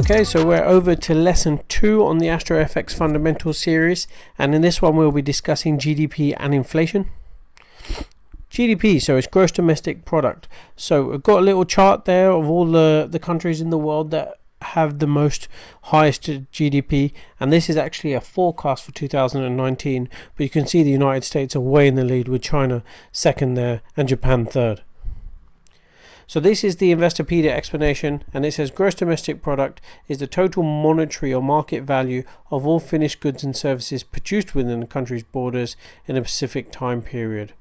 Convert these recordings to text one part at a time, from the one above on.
Okay, so we're over to lesson 2 on the AstroFX Fundamentals series, and in this one we'll be discussing GDP and inflation. GDP, so it's gross domestic product. So we've got a little chart there of all the countries in the world that have the highest GDP, and this is actually a forecast for 2019, but you can see the United States are way in the lead, with China second there and Japan third. So this is the Investopedia explanation, and it says gross domestic product is the total monetary or market value of all finished goods and services produced within the country's borders in a specific time period.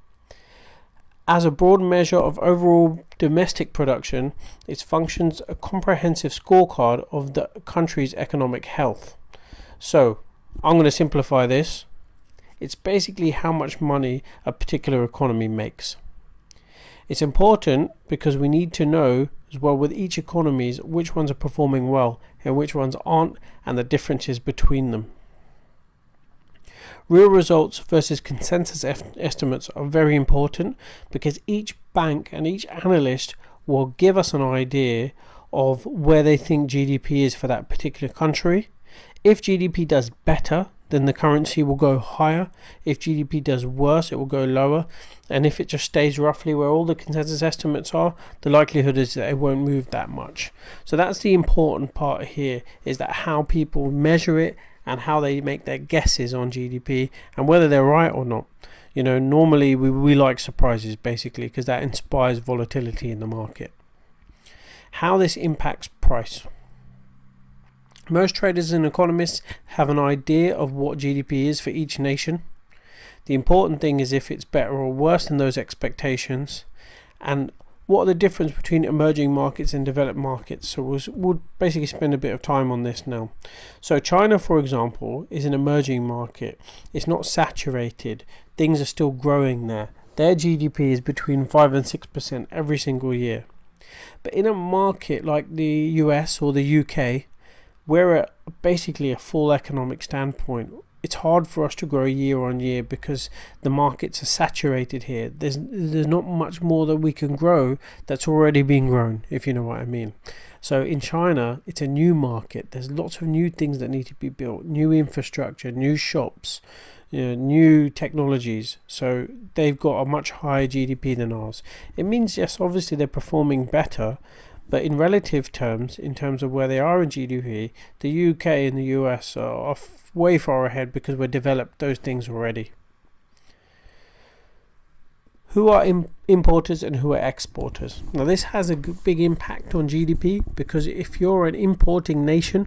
As a broad measure of overall domestic production, it functions a comprehensive scorecard of the country's economic health. So I'm going to simplify this. It's basically how much money a particular economy makes. It's important because we need to know as well with each economy which ones are performing well and which ones aren't, and the differences between them. Real results versus consensus estimates are very important, because each bank and each analyst will give us an idea of where they think GDP is for that particular country. If GDP does better, then the currency will go higher. If GDP does worse, it will go lower. And if it just stays roughly where all the consensus estimates are, the likelihood is that it won't move that much. So that's the important part here, is that how people measure it and how they make their guesses on GDP and whether they're right or not. You know, normally we like surprises, basically, because that inspires volatility in the market. How this impacts price. Most traders and economists have an idea of what GDP is for each nation. The important thing is if it's better or worse than those expectations, and what are the difference between emerging markets and developed markets. So we'll basically spend a bit of time on this now. So China, for example, is an emerging market. It's not saturated. Things are still growing there. Their GDP is between 5 and 6% every single year. But in a market like the US or the UK, we're at basically a full economic standpoint. It's hard for us to grow year on year because the markets are saturated here. There's not much more that we can grow that's already been grown, if you know what I mean. So in China, it's a new market. There's lots of new things that need to be built, new infrastructure, new shops, new technologies. So they've got a much higher GDP than ours. It means, yes, obviously they're performing better, but in relative terms, in terms of where they are in GDP, the UK and the US are way far ahead because we've developed those things already. Who are importers and who are exporters? Now this has a big impact on GDP, because if you're an importing nation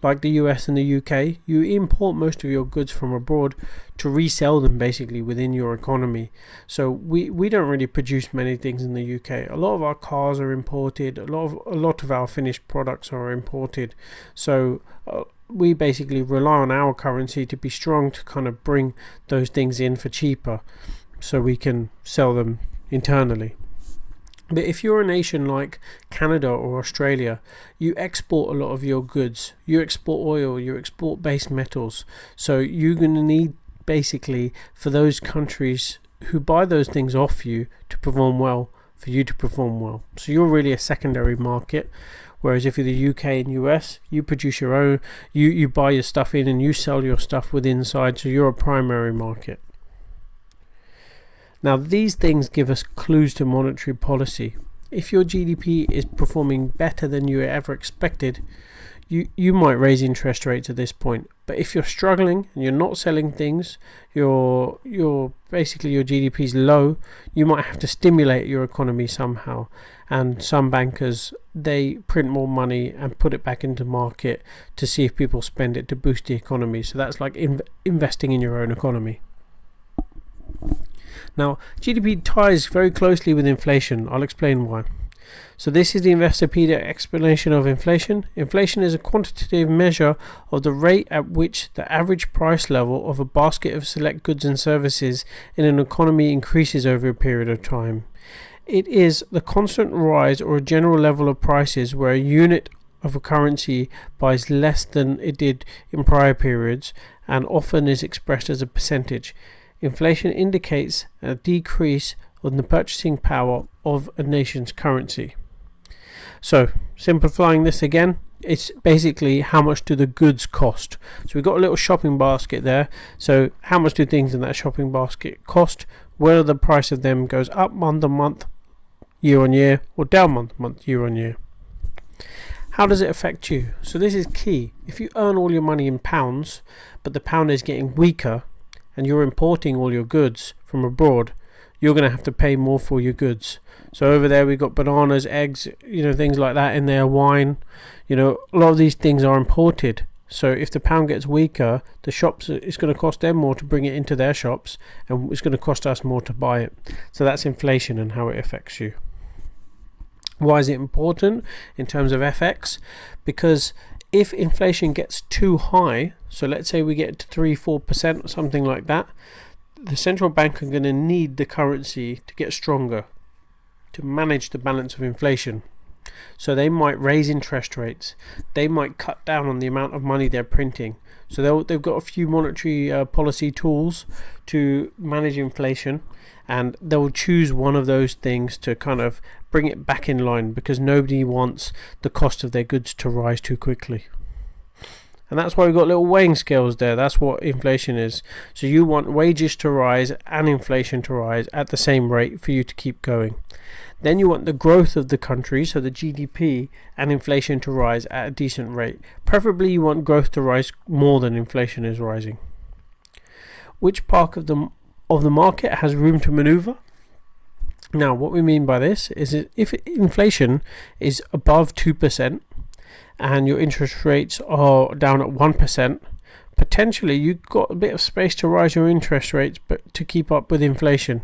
like the US and the UK, you import most of your goods from abroad to resell them basically within your economy. So we don't really produce many things in the UK. A lot of our cars are imported. A lot of our finished products are imported. So we basically rely on our currency to be strong to kind of bring those things in for cheaper, so we can sell them internally. But if you're a nation like Canada or Australia, you export a lot of your goods. You export oil, you export base metals. So you're going to need, basically, for those countries who buy those things off you to perform well, for you to perform well. So you're really a secondary market. Whereas if you're the UK and US, you produce your own, you buy your stuff in and you sell your stuff with inside, so you're a primary market. Now these things give us clues to monetary policy. If your GDP is performing better than you ever expected, you might raise interest rates at this point. But if you're struggling and you're not selling things, you're basically your GDP is low, you might have to stimulate your economy somehow. And some bankers, they print more money and put it back into market to see if people spend it to boost the economy. So that's like investing in your own economy. Now, GDP ties very closely with inflation. I'll explain why. So this is the Investopedia explanation of inflation. Inflation is a quantitative measure of the rate at which the average price level of a basket of select goods and services in an economy increases over a period of time. It is the constant rise or a general level of prices where a unit of a currency buys less than it did in prior periods, and often is expressed as a percentage. Inflation indicates a decrease in the purchasing power of a nation's currency. So, simplifying this again, it's basically how much do the goods cost. So we've got a little shopping basket there. So how much do things in that shopping basket cost? Whether the price of them goes up month on month, year on year, or down month on month, year on year. How does it affect you? So this is key. If you earn all your money in pounds, but the pound is getting weaker, and you're importing all your goods from abroad, you're going to have to pay more for your goods. So over there we've got bananas, eggs, things like that in there, wine, a lot of these things are imported. So if the pound gets weaker, the shops, it's going to cost them more to bring it into their shops, and it's going to cost us more to buy it. So that's inflation and how it affects you. Why is it important in terms of FX? Because if inflation gets too high, so let's say we get to 3-4% or something like that, the central bank are going to need the currency to get stronger to manage the balance of inflation. So they might raise interest rates, they might cut down on the amount of money they're printing. So they've got a few monetary policy tools to manage inflation, and they'll choose one of those things to kind of bring it back in line, because nobody wants the cost of their goods to rise too quickly. And that's why we've got little weighing scales there. That's what inflation is. So you want wages to rise and inflation to rise at the same rate for you to keep going. Then you want the growth of the country, so the GDP, and inflation to rise at a decent rate. Preferably you want growth to rise more than inflation is rising. Which part of the market has room to maneuver? Now, what we mean by this is that if inflation is above 2%, and your interest rates are down at 1%, potentially you've got a bit of space to rise your interest rates, but to keep up with inflation.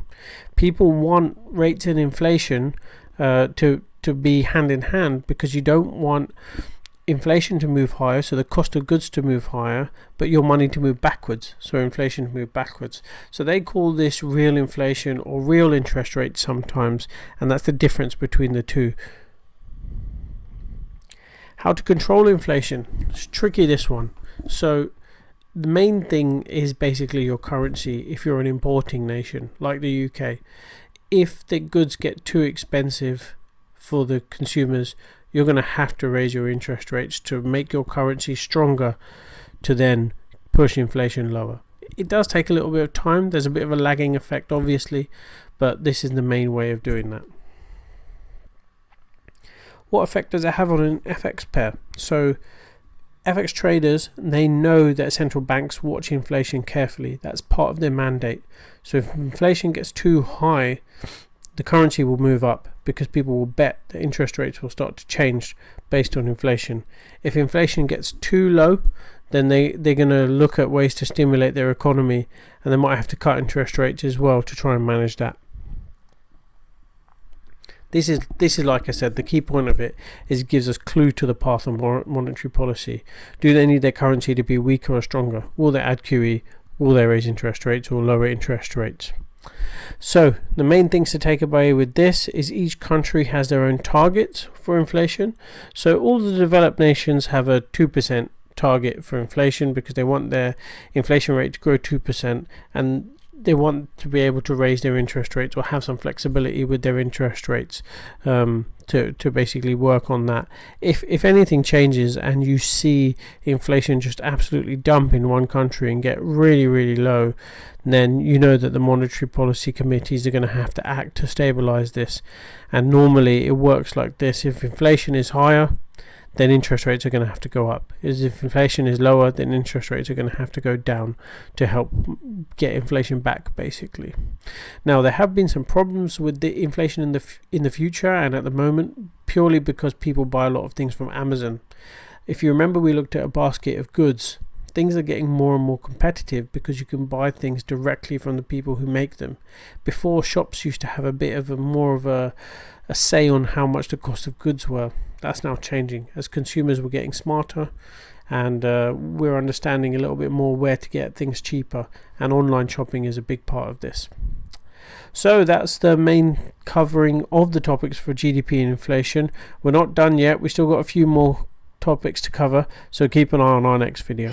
People want rates and inflation to be hand in hand, because you don't want inflation to move higher, so the cost of goods to move higher, but your money to move backwards, so inflation to move backwards. So they call this real inflation or real interest rates sometimes, and that's the difference between the two. How to control inflation? It's tricky, this one. So the main thing is basically your currency. If you're an importing nation like the UK, if the goods get too expensive for the consumers, you're going to have to raise your interest rates to make your currency stronger, to then push inflation lower. It does take a little bit of time. There's a bit of a lagging effect, obviously, but this is the main way of doing that. What effect does it have on an FX pair? So FX traders, they know that central banks watch inflation carefully. That's part of their mandate. So if inflation gets too high, the currency will move up, because people will bet that interest rates will start to change based on inflation. If inflation gets too low, then they're going to look at ways to stimulate their economy, and they might have to cut interest rates as well to try and manage that. This is like I said, the key point of it is it gives us clue to the path of monetary policy. Do they need their currency to be weaker or stronger? Will they add QE? Will they raise interest rates or lower interest rates? So the main things to take away with this is each country has their own targets for inflation. So all the developed nations have a 2% target for inflation, because they want their inflation rate to grow 2%, and they want to be able to raise their interest rates or have some flexibility with their interest rates to basically work on that. If anything changes and you see inflation just absolutely dump in one country and get really, really low, then you know that the monetary policy committees are going to have to act to stabilize this. And normally it works like this: if inflation is higher, then interest rates are going to have to go up. If inflation is lower, then interest rates are going to have to go down to help get inflation back, basically. Now, there have been some problems with the inflation in the future and at the moment, purely because people buy a lot of things from Amazon. If you remember, we looked at a basket of goods. Things are getting more and more competitive because you can buy things directly from the people who make them. Before, shops used to have a bit of more of a say on how much the cost of goods were. That's now changing as consumers were getting smarter, and we're understanding a little bit more where to get things cheaper, and online shopping is a big part of this. So that's the main covering of the topics for GDP and inflation. We're not done yet. We still got a few more topics to cover, so keep an eye on our next video.